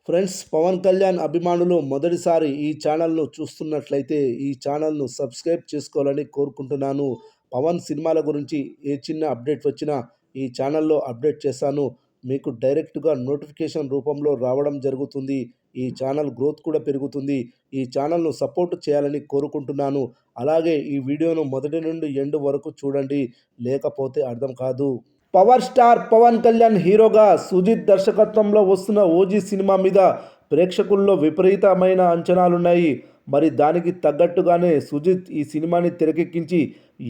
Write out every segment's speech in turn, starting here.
Friends, Pawan Kalyan అభిమానులు మొదటిసారి ఈ ఛానల్ను చూస్తున్నట్లయితే ఈ ఛానల్ను సబ్స్క్రైబ్ చేసుకోవాలని కోరుకుంటున్నాను. పవన్ సినిమాల గురించి ఏ చిన్న అప్డేట్ వచ్చినా ఈ ఛానల్లో అప్డేట్ చేస్తాను. మీకు డైరెక్ట్గా నోటిఫికేషన్ రూపంలో రావడం జరుగుతుంది. ఈ ఛానల్ గ్రోత్ కూడా పెరుగుతుంది. ఈ ఛానల్ను సపోర్ట్ చేయాలని కోరుకుంటున్నాను. అలాగే ఈ వీడియోను మొదటి నుండి ఎండ్ వరకు చూడండి, లేకపోతే అర్థం కాదు. పవర్ స్టార్ పవన్ కళ్యాణ్ హీరోగా సుజిత్ దర్శకత్వంలో వస్తున్న ఓజీ సినిమా మీద ప్రేక్షకుల్లో విపరీతమైన అంచనాలున్నాయి. మరి దానికి తగ్గట్టుగానే సుజిత్ ఈ సినిమాని తెరకెక్కించి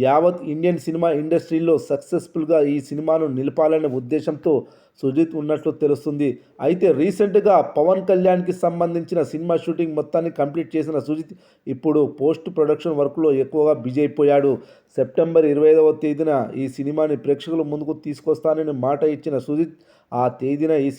యావత్ ఇండియన్ సినిమా ఇండస్ట్రీలో సక్సెస్ఫుల్గా ఈ సినిమాను నిలపాలనే ఉద్దేశంతో సుజిత్ ఉన్నట్లు తెలుస్తుంది. అయితే రీసెంట్గా పవన్ కళ్యాణ్కి సంబంధించిన సినిమా షూటింగ్ మొత్తాన్ని కంప్లీట్ చేసిన సుజిత్ ఇప్పుడు పోస్ట్ ప్రొడక్షన్ వర్క్లో ఎక్కువగా బిజీ అయిపోయాడు. సెప్టెంబర్ 25వ తేదీన ఈ సినిమాని ప్రేక్షకుల ముందుకు తీసుకొస్తానని మాట ఇచ్చిన సుజిత్ ఆ తేదీన ఈ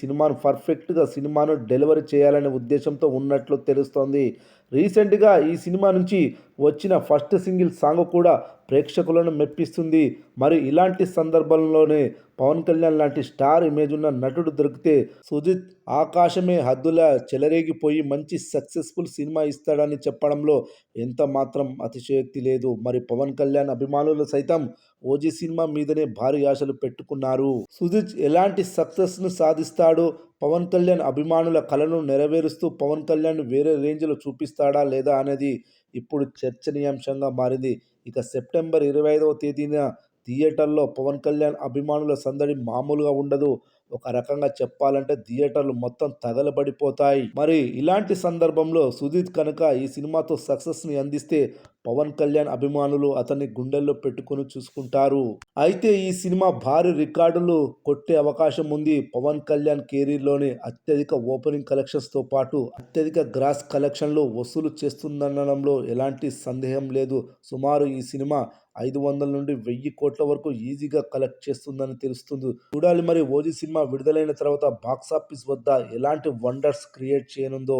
సినిమాను డెలివరీ చేయాలనే ఉద్దేశంతో ఉన్నట్లు తెలుస్తోంది. రీసెంట్గా ఈ సినిమా నుంచి వచ్చిన ఫస్ట్ సింగిల్ సాంగ్ కూడా ప్రేక్షకులను మెప్పిస్తుంది. మరి ఇలాంటి సందర్భంలోనే పవన్ కళ్యాణ్ లాంటి స్టార్ ఇమేజ్ ఉన్న నటుడు దొరికితే సుజిత్ ఆకాశమే హద్దులా చెలరేగిపోయి మంచి సక్సెస్ఫుల్ సినిమా ఇస్తాడని చెప్పడంలో ఎంత మాత్రం అతిశయోక్తి లేదు. మరి పవన్ కళ్యాణ్ అభిమానులు సైతం ఓజీ సినిమా మీదనే భారీ ఆశలు పెట్టుకున్నారు. సుజిత్ ఎలాంటి సక్సెస్ను సాధిస్తాడో, పవన్ కళ్యాణ్ అభిమానుల కలను నెరవేరుస్తూ పవన్ కళ్యాణ్ వేరే రేంజ్లో చూపిస్తాడా లేదా అనేది ఇప్పుడు చర్చనీయాంశంగా మారింది. ఇక సెప్టెంబర్ 25వ తేదీన థియేటర్లో పవన్ కళ్యాణ్ అభిమానుల సందడి మామూలుగా ఉండదు. ఒక రకంగా చెప్పాలంటే థియేటర్లు మొత్తం తగలబడిపోతాయి. మరి ఇలాంటి సందర్భంలో సుజిత్ కనుక ఈ సినిమాతో సక్సెస్ని అందిస్తే పవన్ కళ్యాణ్ అభిమానులు అతన్ని గుండెల్లో పెట్టుకొని చూసుకుంటారు. అయితే ఈ సినిమా భారీ రికార్డులు కొట్టే అవకాశం ఉంది. పవన్ కళ్యాణ్ కెరీర్లోని అత్యధిక ఓపెనింగ్ కలెక్షన్స్తో పాటు అత్యధిక గ్రాస్ కలెక్షన్లు వసూలు చేస్తుందనడంలో ఎలాంటి సందేహం లేదు. సుమారు ఈ సినిమా 500 నుండి 1000 కోట్ల వరకు ఈజీగా కలెక్ట్ చేస్తుందని తెలుస్తుంది. చూడాలి మరి ఓజీ సినిమా విడుదలైన తర్వాత బాక్సాఫీస్ వద్ద ఎలాంటి వండర్స్ క్రియేట్ చేయనుందో.